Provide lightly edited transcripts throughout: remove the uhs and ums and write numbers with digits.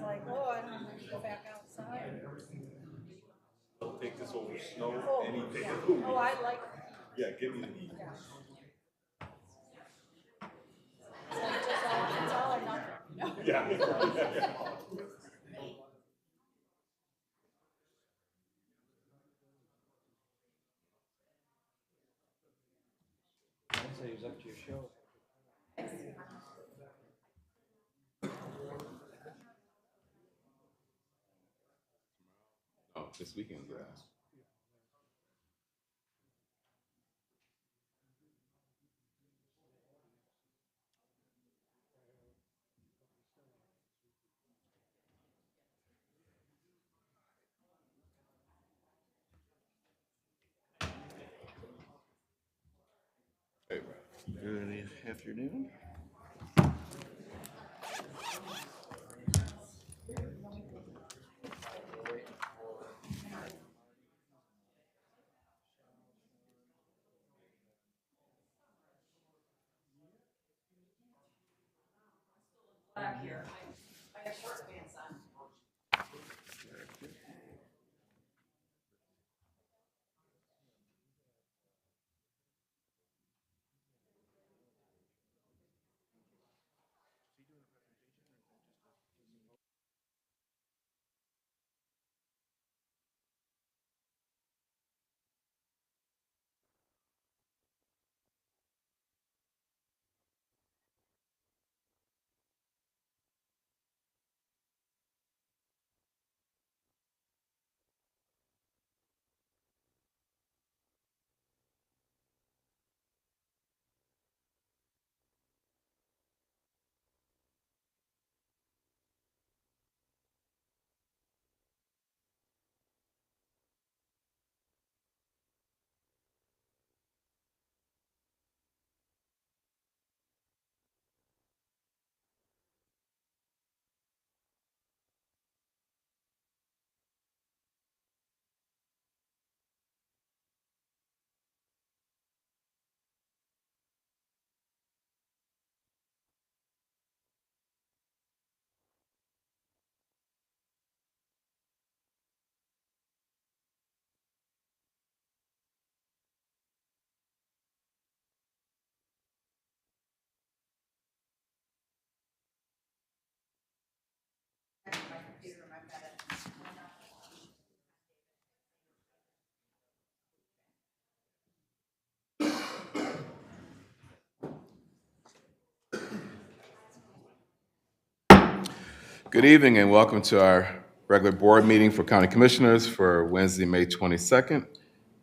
like, oh, I don't have to go back outside. I'll take this over snow Oh, any day yeah. of the week. Oh, I like, Yeah, give me the heat. yeah. It's like it's all or nothing, you know? Yeah. Yeah. Wednesday is up to your show. Oh, this weekend, yeah. Hey, Good afternoon. Back here, I have short pants on. Good evening and welcome to our regular board meeting for County Commissioners for Wednesday, May 22nd,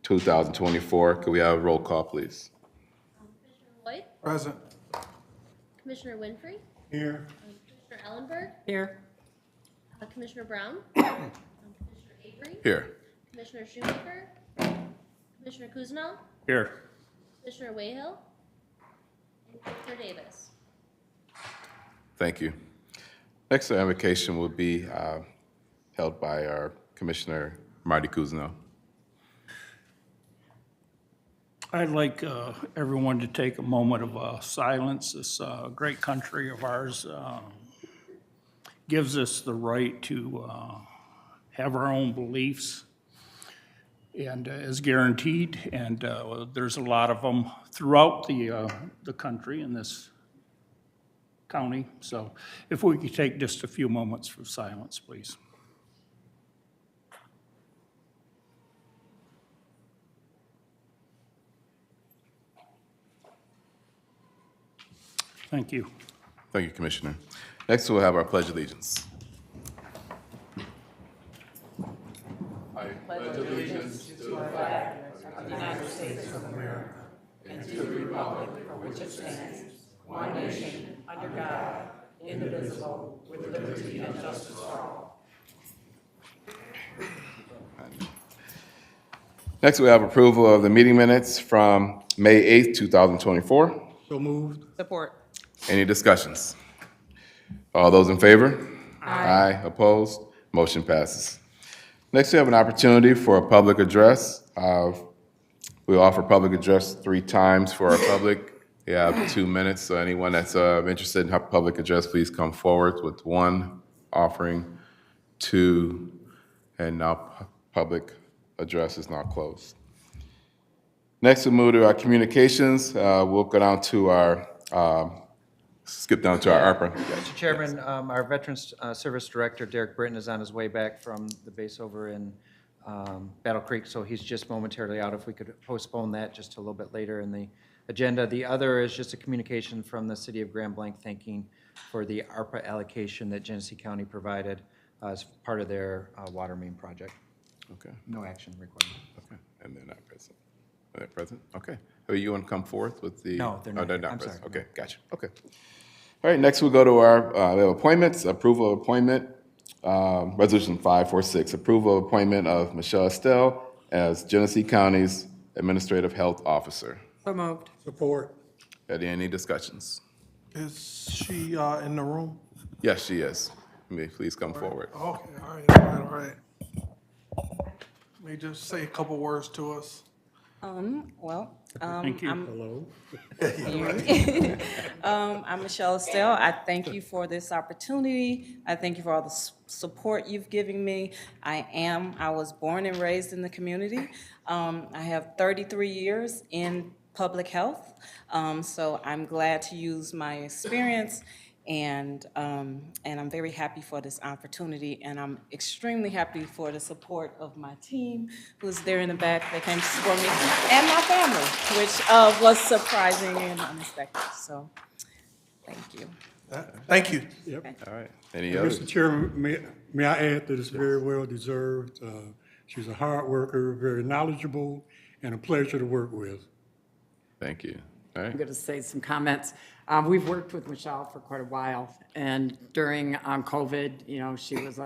2024. Could we have a roll call, please? Commissioner Lloyd, Present. Commissioner Winfrey, Here. Commissioner Ellenberg, Here. Commissioner Brown, Commissioner Avery, Here. Commissioner Shoemaker, Commissioner Kuzno, Here. Commissioner Wayhill, and Commissioner Davis. Thank you. Next invocation will be held by our Commissioner Marty Kuzno. I'd like everyone to take a moment of silence. This great country of ours gives us the right to have our own beliefs and is guaranteed. And there's a lot of them throughout the country in this county. So if we could take just a few moments for silence, please. Thank you. Thank you, Commissioner. Next, we'll have our Pledge of Allegiance. I pledge allegiance to the flag of the United States of America and to the republic for which it stands, one nation, under God, indivisible, with liberty and justice for all. Next, we have approval of the meeting minutes from May 8th, 2024. So moved. Support. Any discussions? All those in favor? Aye. Opposed? Motion passes. Next, we have an opportunity for a public address. We'll offer public address 3 times for our public. We have 2 minutes, so anyone that's interested in public address, please come forward with 1 offering to, and now public address is now closed. Next, we'll move to our communications. We'll go down to our, skip down to our ARPA. Mr. Chairman, our Veterans Service Director, Derek Britton, is on his way back from the base over in Battle Creek, so he's just momentarily out. If we could postpone that just a little bit later in the agenda. The other is just a communication from the city of Grand Blanc thanking for the ARPA allocation that Genesee County provided as part of their water main project. Okay, No action required. okay, and they're not present. Are they present? Okay. You want to come forth with the? No, they're not. Oh, they're not I'm present. sorry. Okay, gotcha. Okay. All right, next we'll go to our we have appointments, approval of appointment, Resolution 546, approval of appointment of Michelle Estelle as Genesee County's Administrative Health Officer. So moved. Support. Any discussions? Is she in the room? Yes, she is. May please come forward. Okay, all right. May just say a couple words to us. Thank you. I'm Michelle Estelle. I thank you for this opportunity. I thank you for all the support you've given me. I was born and raised in the community. I have 33 years in public health, so I'm glad to use my experience, and I'm very happy for this opportunity, and I'm extremely happy for the support of my team who's there in the back that came to support me, and my family, which was surprising and unexpected. So, thank you. Thank you. All right. Any others? Mr. Chairman, may I add that it's very well deserved. She's a hard worker, very knowledgeable, and a pleasure to work with. Thank you. All right. I'm going to say some comments. We've worked with Michelle for quite a while, and during COVID, she was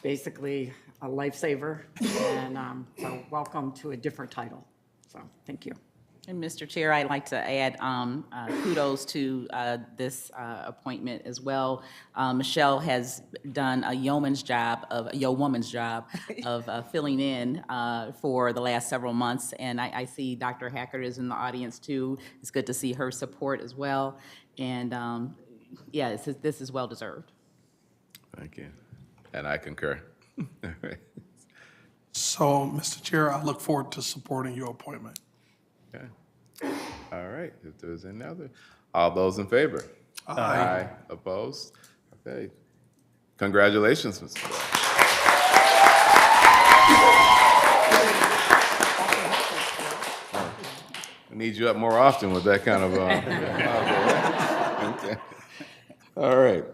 basically a lifesaver, and so welcome to a different title. So thank you. And Mr. Chair, I'd like to add kudos to this appointment as well. Michelle has done a yeoman's job of filling in for the last several months, and I see Dr. Hackert is in the audience too. It's good to see her support as well, and yeah, this is well deserved. Thank you. And I concur. All right. So, Mr. Chair, I look forward to supporting your appointment. Okay. All right. If there's any other, all those in favor? Aye. Opposed? Okay. Congratulations, Mr. Bell. We need you up more often with that kind of. Okay. All right.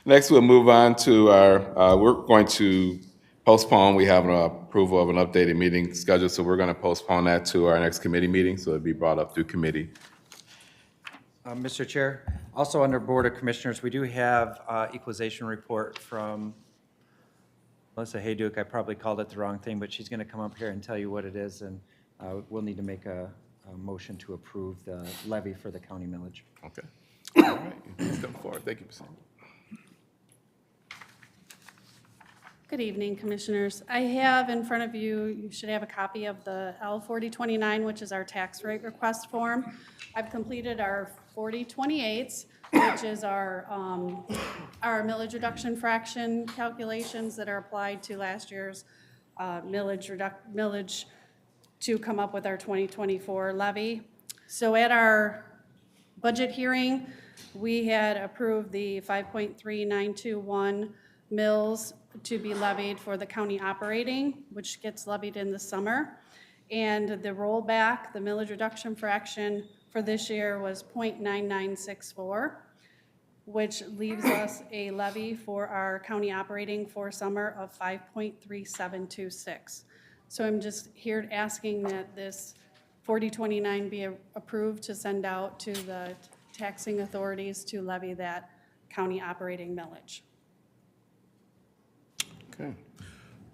Next, we'll move on to our. We're going to postpone. We have an approval of an updated meeting schedule, so we're going to postpone that to our next committee meeting, so it'll be brought up through committee. Mr. Chair, also under Board of Commissioners, we do have equalization report from Melissa Hayduke. I probably called it the wrong thing, but she's going to come up here and tell you what it is, and we'll need to make a motion to approve the levy for the county millage. Okay. All right. Please come forward. Thank you, Ms. Sanders. Good evening, Commissioners. I have in front of you, you should have a copy of the L-4029, which is our tax rate request form. I've completed our 4028s, which is our millage reduction fraction calculations that are applied to last year's millage to come up with our 2024 levy. So at our budget hearing, we had approved the 5.3921 mills to be levied for the county operating, which gets levied in the summer. And the rollback, the millage reduction fraction for this year was 0.9964, which leaves us a levy for our county operating for summer of 5.3726. So I'm just here asking that this 4029 be approved to send out to the taxing authorities to levy that county operating millage. Okay.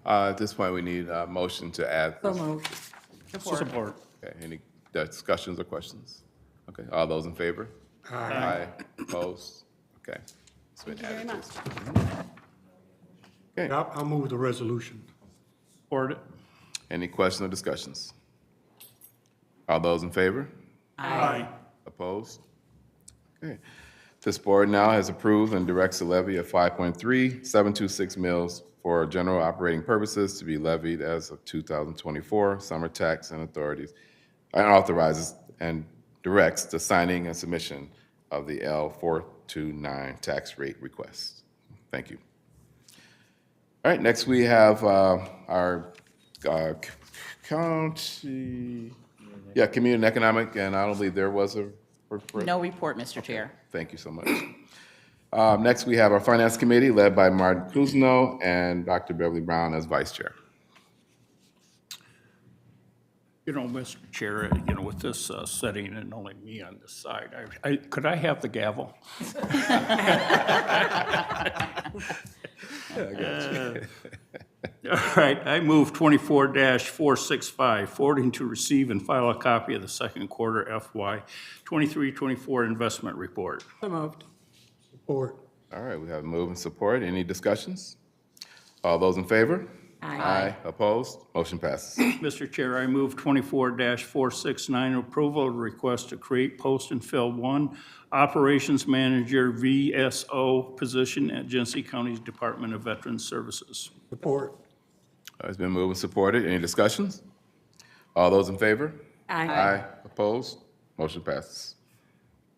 At this point, we need a motion to add. So moved. Support. Okay. Any discussions or questions? Okay. All those in favor? Aye. Opposed? Okay. It's been Thank you very added much. to us. Okay. I'll move the resolution. Support it. Any questions or discussions? All those in favor? Aye. Opposed? Okay. This board now has approved and directs a levy of 5.3726 mills for general operating purposes to be levied as of 2024 summer tax and authorities, and authorizes and directs the signing and submission of the L429 tax rate request. Thank you. All right, next we have our community and economic, and I don't believe there was a report. No report, Mr. Chair. Thank you so much. Next, we have our Finance Committee led by Martin Kuzno and Dr. Beverly Brown as Vice Chair. You know, Mr. Chair, you know, with this setting and only me on this side, could I have the gavel? All right, I move 24-465, forwarding to receive and file a copy of the second quarter FY 23-24 investment report. So moved. Support. All right, we have a move and support. Any discussions? All those in favor? Aye. Opposed? Motion passes. Mr. Chair, I move 24-469, approval of request to create, post, and fill one Operations Manager VSO position at Genesee County's Department of Veterans Services. Support. It's been moved and supported. Any discussions? All those in favor? Aye. Opposed? Motion passes.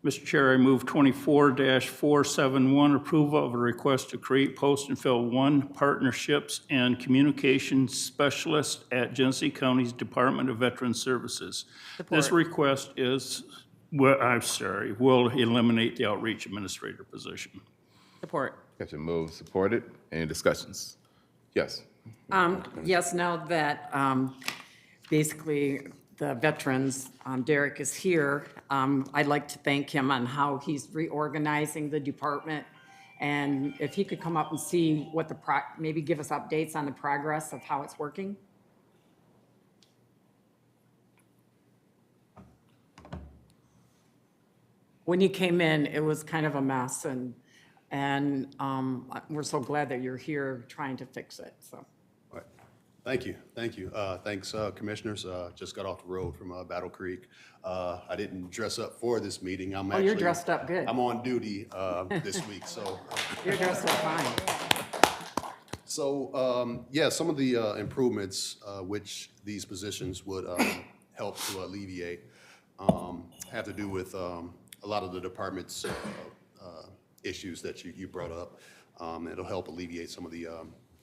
Mr. Chair, I move 24-471, approval of a request to create, post, and fill one Partnerships and Communications Specialist at Genesee County's Department of Veterans Services. This request will eliminate the Outreach Administrator position. Support. Got your move supported. Any discussions? Yes. Yes, now that basically the veterans, Derek is here, I'd like to thank him on how he's reorganizing the department. And if he could come up and see what maybe give us updates on the progress of how it's working. When you came in, it was kind of a mess, and we're so glad that you're here trying to fix it, so. Right. Thank you. Thanks, commissioners. Just got off the road from Battle Creek. I didn't dress up for this meeting. Oh, you're dressed up good. I'm on duty this week, so. You're dressed up fine. So, yeah, some of the improvements which these positions would help to alleviate have to do with a lot of the department's issues that you brought up. It'll help alleviate some of the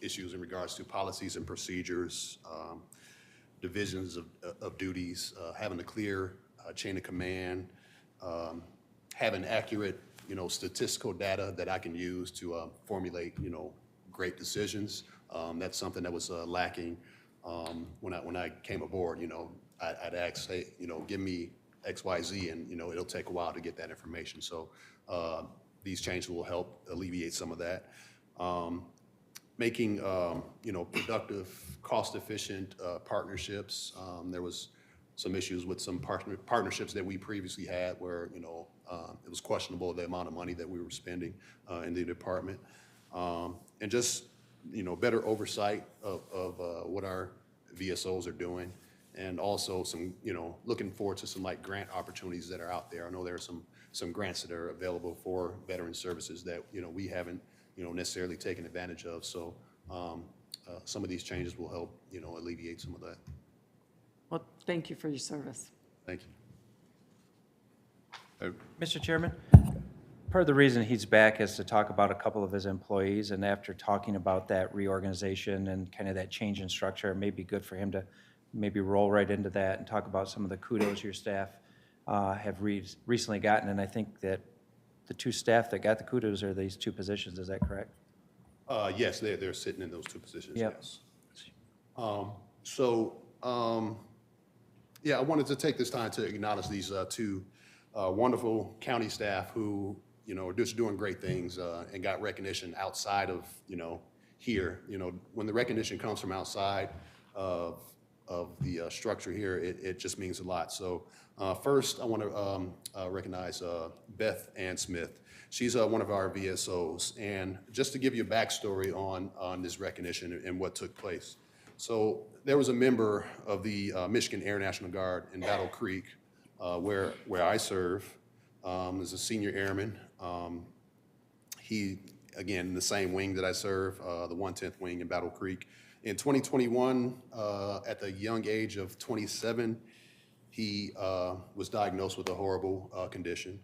issues in regards to policies and procedures, divisions of duties, having a clear chain of command, having accurate, statistical data that I can use to formulate, great decisions. That's something that was lacking when I came aboard. I'd ask, hey, give me X, Y, Z, and it'll take a while to get that information. So these changes will help alleviate some of that. Making productive, cost-efficient partnerships. There was some issues with some partnerships that we previously had where it was questionable the amount of money that we were spending in the department, and just better oversight of what our VSOs are doing. And also some, looking forward to some grant opportunities that are out there. I know there are some grants that are available for veteran services that, we haven't, necessarily taken advantage of. So some of these changes will help, alleviate some of that. Well, thank you for your service. Thank you. Mr. Chairman, part of the reason he's back is to talk about a couple of his employees, and after talking about that reorganization and kind of that change in structure, it may be good for him to maybe roll right into that and talk about some of the kudos your staff have recently gotten. And I think that the two staff that got the kudos are these two positions. Is that correct? Yes, they're sitting in those two positions, Yep. yes. Yeah, I wanted to take this time to acknowledge these two wonderful county staff who, are just doing great things and got recognition outside of, here. When the recognition comes from outside of the structure here, it just means a lot. So first, I want to recognize Beth Ann Smith. She's one of our VSOs. And just to give you a backstory on this recognition and what took place. So there was a member of the Michigan Air National Guard in Battle Creek, where I serve, is a senior airman. He, again, in the same wing that I serve, the 110th Wing in Battle Creek. In 2021, at the young age of 27, he was diagnosed with a horrible condition.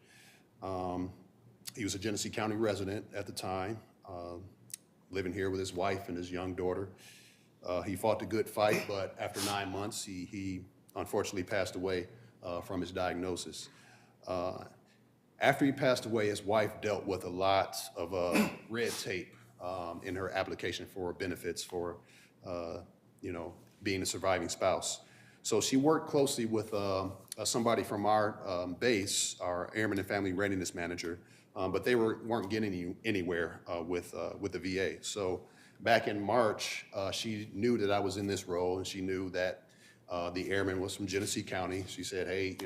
He was a Genesee County resident at the time, living here with his wife and his young daughter. He fought the good fight, but after 9 months, he unfortunately passed away from his diagnosis. After he passed away, his wife dealt with a lot of red tape in her application for benefits for, being a surviving spouse. So she worked closely with somebody from our base, our Airmen and Family Readiness Manager, but they weren't getting anywhere with the VA. So back in March, she knew that I was in this role, and she knew that the airman was from Genesee County. She said, hey,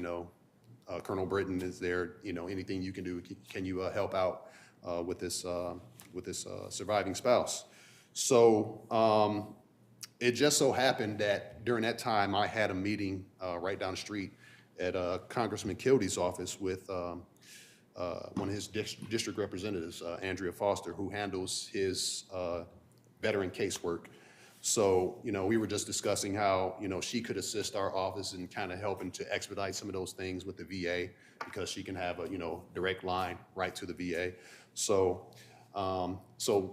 Colonel Britton is there, anything you can do, can you help out with this surviving spouse? So it just so happened that during that time, I had a meeting right down the street at Congressman Kilde's office with one of his district representatives, Andrea Foster, who handles his veteran casework. So, we were just discussing how, she could assist our office in kind of helping to expedite some of those things with the VA, because she can have a, direct line right to the VA. So,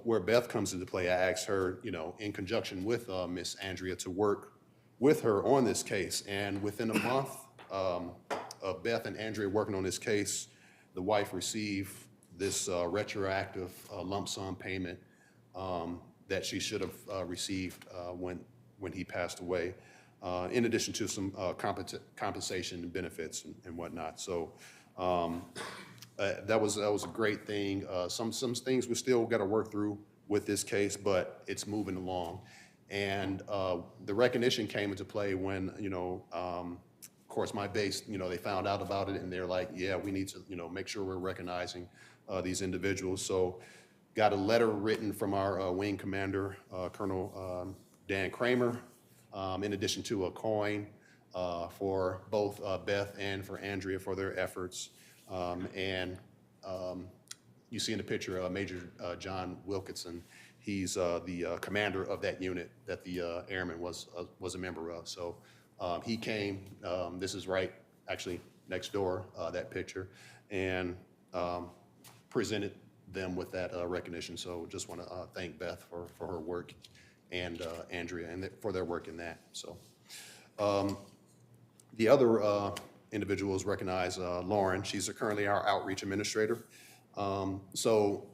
where Beth comes into play, I asked her, in conjunction with Miss Andrea, to work with her on this case. And within a month of Beth and Andrea working on this case, the wife received this retroactive lump sum payment that she should have received when he passed away, in addition to some compensation and benefits and whatnot. So that was a great thing. Some things we still got to work through with this case, but it's moving along. And the recognition came into play when, of course, my base, they found out about it, and they're like, yeah, we need to, make sure we're recognizing these individuals. So got a letter written from our wing commander, Colonel Dan Kramer, in addition to a coin for both Beth and for Andrea for their efforts. And you see in the picture Major John Wilkinson. He's the commander of that unit that the airman was a member of. So he came, this is right actually next door, that picture, and presented them with that recognition. So just want to thank Beth for her work, and Andrea and for their work in that. So the other individuals recognize Lauren. She's currently our outreach administrator. So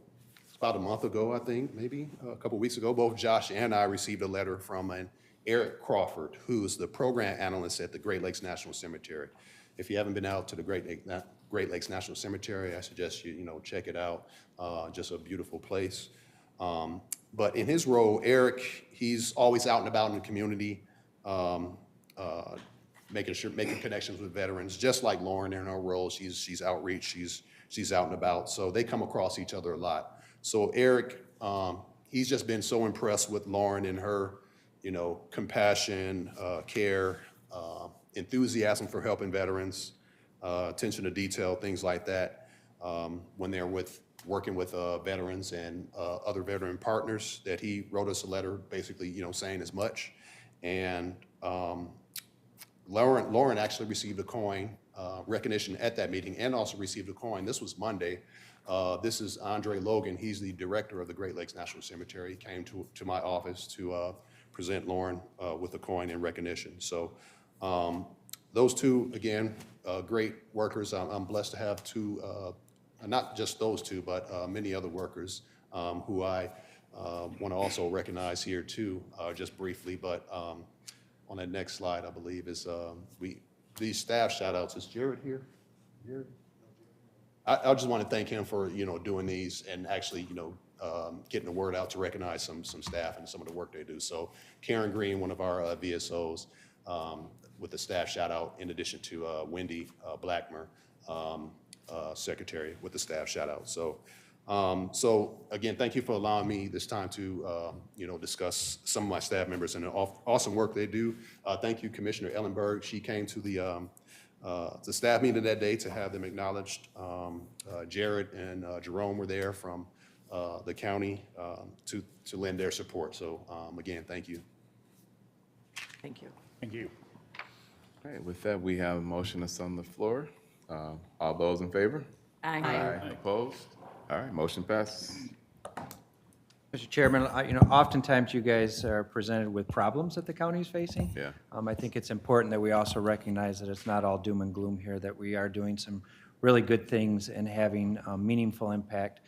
about a month ago, I think, maybe a couple weeks ago, both Josh and I received a letter from an Eric Crawford, who's the program analyst at the Great Lakes National Cemetery. If you haven't been out to the Great Lakes National Cemetery, I suggest you check it out. Just a beautiful place. But in his role, Eric, he's always out and about in the community, making connections with veterans, just like Lauren in her role. She's outreach, she's out and about. So they come across each other a lot. So Eric, he's just been so impressed with Lauren and her, compassion, care, enthusiasm for helping veterans, attention to detail, things like that. When they're working with veterans and other veteran partners, that he wrote us a letter basically, saying as much. And Lauren actually received a coin recognition at that meeting, and also received a coin. This was Monday. This is Andre Logan. He's the director of the Great Lakes National Cemetery. He came to my office to present Lauren with a coin in recognition. So those two, again, great workers. I'm blessed to have two, not just those two, but many other workers who I want to also recognize here too, just briefly. But on that next slide, I believe, is these staff shout outs. Is Jared here? Jared? I just want to thank him for, doing these and actually, getting the word out to recognize some staff and some of the work they do. So Karen Green, one of our VSOs, with the staff shout out, in addition to Wendy Blackmer, secretary, with the staff shout out. So, so again, thank you for allowing me this time to, discuss some of my staff members and the awesome work they do. Thank you, Commissioner Ellenberg. She came to the the staff meeting that day to have them acknowledged. Jared and Jerome were there from the county to lend their support. So again, thank you. Thank you. Thank you. All right, with that, we have a motion that's on the floor. All those in favor? Aye. Opposed? All right, motion passes. Mr. Chairman, oftentimes you guys are presented with problems that the county is facing. Yeah. I think it's important that we also recognize that it's not all doom and gloom here, that we are doing some really good things and having meaningful impact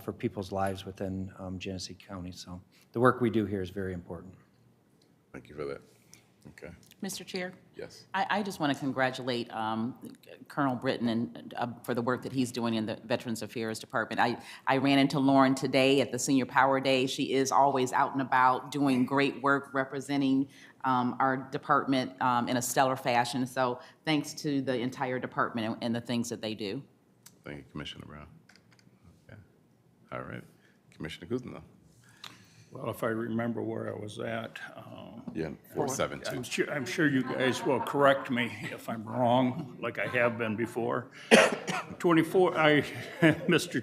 for people's lives within Genesee County. So the work we do here is very important. Thank you for that. Okay, Mr. Chair? yes. I just want to congratulate Colonel Britton and, for the work that he's doing in the Veterans Affairs Department. I ran into Lauren today at the Senior Power Day. She is always out and about doing great work representing our department in a stellar fashion. So thanks to the entire department and the things that they do. Thank you, Commissioner Brown. Okay. All right, Commissioner Kuzma. Well, if I remember where I was at, Yeah, 472. I'm sure you guys will correct me if I'm wrong, like I have been before. Mr.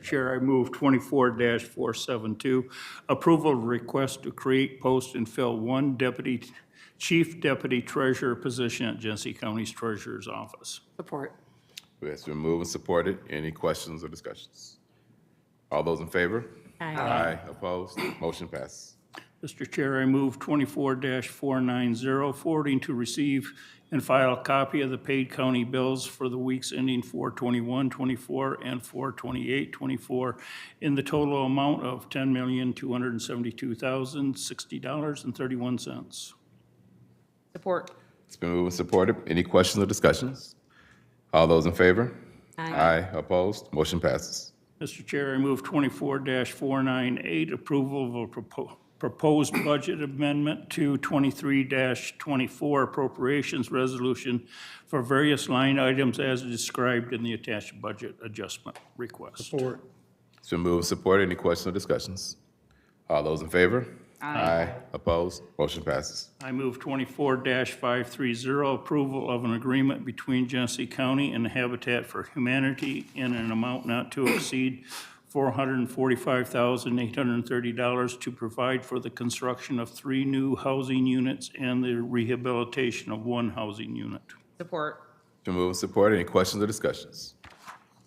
Chair, I move 24-472, approval of request to create, post, and fill one chief deputy treasurer position at Genesee County's treasurer's office. Support. It's been moved and supported. Any questions or discussions? All those in favor? Aye. Opposed? Motion passes. Mr. Chair, I move 24-490, forwarding to receive and file a copy of the paid county bills for the weeks ending 4/21/24 and 4/28/24 in the total amount of $10,272,060.31. Support. It's been moved and supported. Any questions or discussions? All those in favor? Aye. Opposed? Motion passes. Mr. Chair, I move 24-498, approval of a proposed budget amendment to 23-24 appropriations resolution for various line items as described in the attached budget adjustment request. Support. It's been moved and supported. Any questions or discussions? All those in favor? Aye. Opposed? Motion passes. I move 24-530, approval of an agreement between Genesee County and Habitat for Humanity in an amount not to exceed $445,830 to provide for the construction of 3 new housing units and the rehabilitation of 1 housing unit. Support. It's been moved and supported. Any questions or discussions?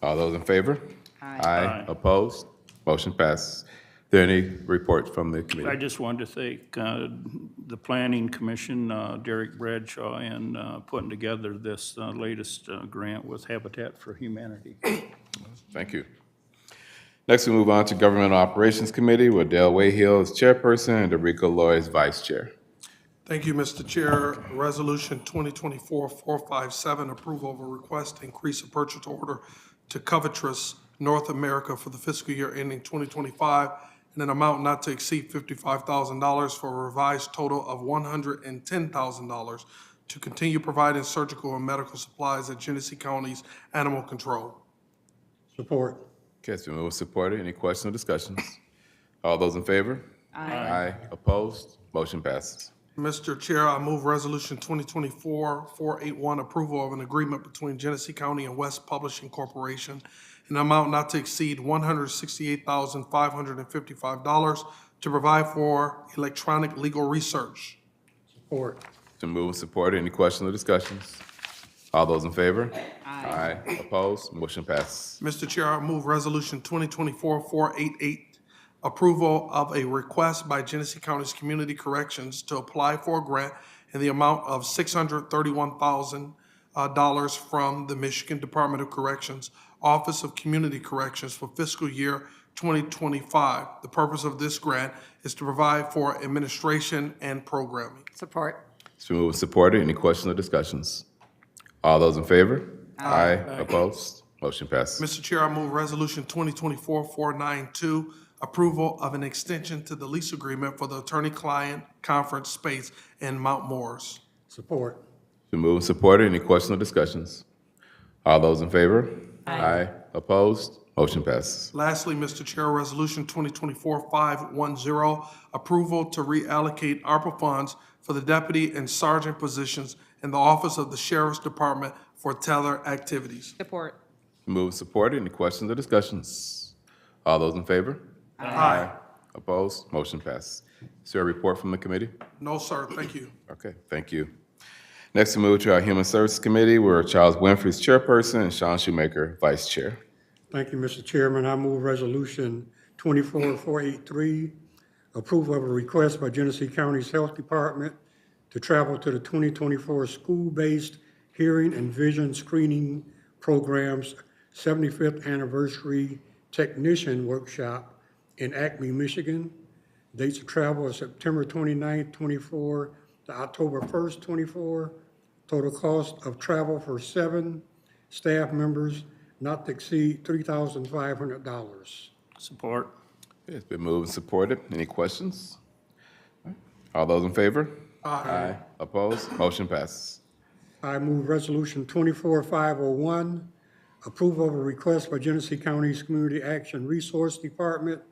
All those in favor? Aye. Opposed? Motion passes. Are there any reports from the committee? I just wanted to thank the Planning Commission, Derek Bradshaw, in putting together this latest grant with Habitat for Humanity. Thank you. Next, we move on to Governmental Operations Committee, where Dale Wayhill is chairperson and Derico Loy is vice chair. Thank you, Mr. Chair. Resolution 2024-457, approval of a request to increase a purchase order to Covetrus North America for the fiscal year ending 2025 in an amount not to exceed $55,000 for a revised total of $110,000 to continue providing surgical and medical supplies at Genesee County's Animal Control. Support. Okay, it's been moved and supported. Any questions or discussions? All those in favor? Aye. Opposed? Motion passes. Mr. Chair, I move Resolution 2024-481, approval of an agreement between Genesee County and West Publishing Corporation in an amount not to exceed $168,555 to provide for electronic legal research. Support. It's been moved and supported. Any questions or discussions? All those in favor? Aye. Opposed? Motion passes. Mr. Chair, I move Resolution 2024-488, approval of a request by Genesee County's Community Corrections to apply for a grant in the amount of $631,000 from the Michigan Department of Corrections, Office of Community Corrections for fiscal year 2025. The purpose of this grant is to provide for administration and programming. Support. It's been moved and supported. Any questions or discussions? All those in favor? Aye. Opposed? Motion passes. Mr. Chair, I move Resolution 2024-492, approval of an extension to the lease agreement for the attorney-client conference space in Mount Morris. Support. It's been moved and supported. Any questions or discussions? All those in favor? Aye. Opposed? Motion passes. Lastly, Mr. Chair, Resolution 2024-510, approval to reallocate ARPA funds for the deputy and sergeant positions in the Office of the Sheriff's Department for teller activities. Support. Move supported. Any questions or discussions? All those in favor? Aye. Opposed? Motion passes. Is there a report from the committee? No, sir, thank you. Okay, thank you. Next, we move to our Human Services Committee, where Charles Winfrey is chairperson and Sean Shoemaker, vice chair. Thank you, Mr. Chairman. I move Resolution 24483, approval of a request by Genesee County's Health Department to travel to the 2024 School-Based Hearing and Vision Screening Program's 75th Anniversary Technician Workshop in Acme, Michigan. Dates of travel are September 29th, 24 to October 1st, 24. Total cost of travel for 7 staff members not to exceed $3,500. Support. It's been moved and supported. Any questions? All those in favor? Aye. Opposed? Motion passes. I move Resolution 24501, approval of a request by Genesee County's Community Action Resource Department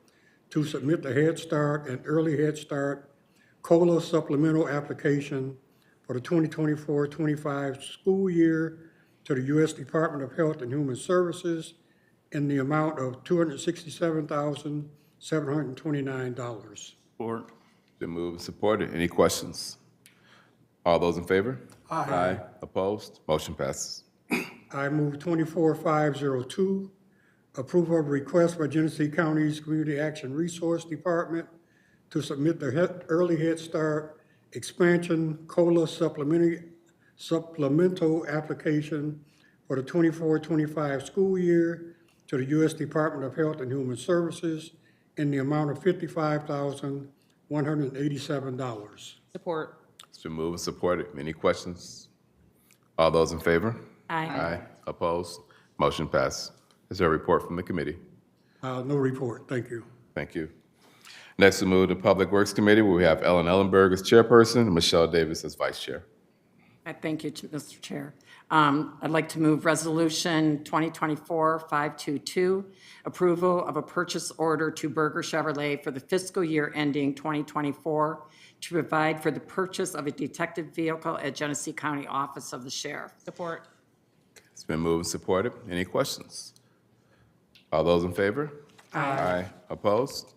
to submit the Head Start and Early Head Start COLA supplemental application for the 2024-25 school year to the U.S. Department of Health and Human Services in the amount of $267,729. Support. Been moved and supported. Any questions? All those in favor? Aye. Opposed? Motion passes. I move 24502, approval of request by Genesee County's Community Action Resource Department to submit the Early Head Start Expansion COLA supplemental application for the 24-25 school year to the U.S. Department of Health and Human Services in the amount of $55,187. Support. It's been moved and supported. Any questions? All those in favor? Aye. Opposed? Motion passes. Is there a report from the committee? No report, thank you. Thank you. Next, we move to Public Works Committee, where we have Ellen Ellenberg as chairperson and Michelle Davis as vice chair. I thank you, Mr. Chair. I'd like to move Resolution 2024-522, approval of a purchase order to Berger Chevrolet for the fiscal year ending 2024 to provide for the purchase of a detective vehicle at Genesee County Office of the Sheriff. Support. It's been moved and supported. Any questions? All those in favor? Aye. Opposed?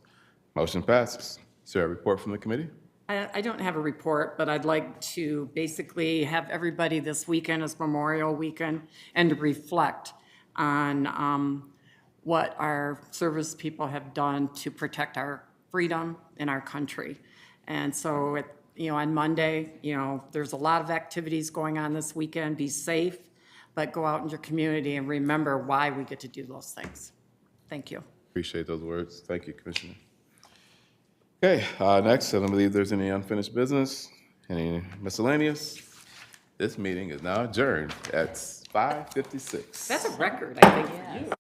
Motion passes. Is there a report from the committee? I don't have a report, but I'd like to basically have everybody this weekend as Memorial Weekend and to reflect on what our service people have done to protect our freedom in our country. And so, on Monday, there's a lot of activities going on this weekend. Be safe, but go out in your community and remember why we get to do those things. Thank you. Appreciate those words. Thank you, Commissioner. Okay, next, I don't believe there's any unfinished business, any miscellaneous. This meeting is now adjourned at 5:56. That's a record, I think, for you.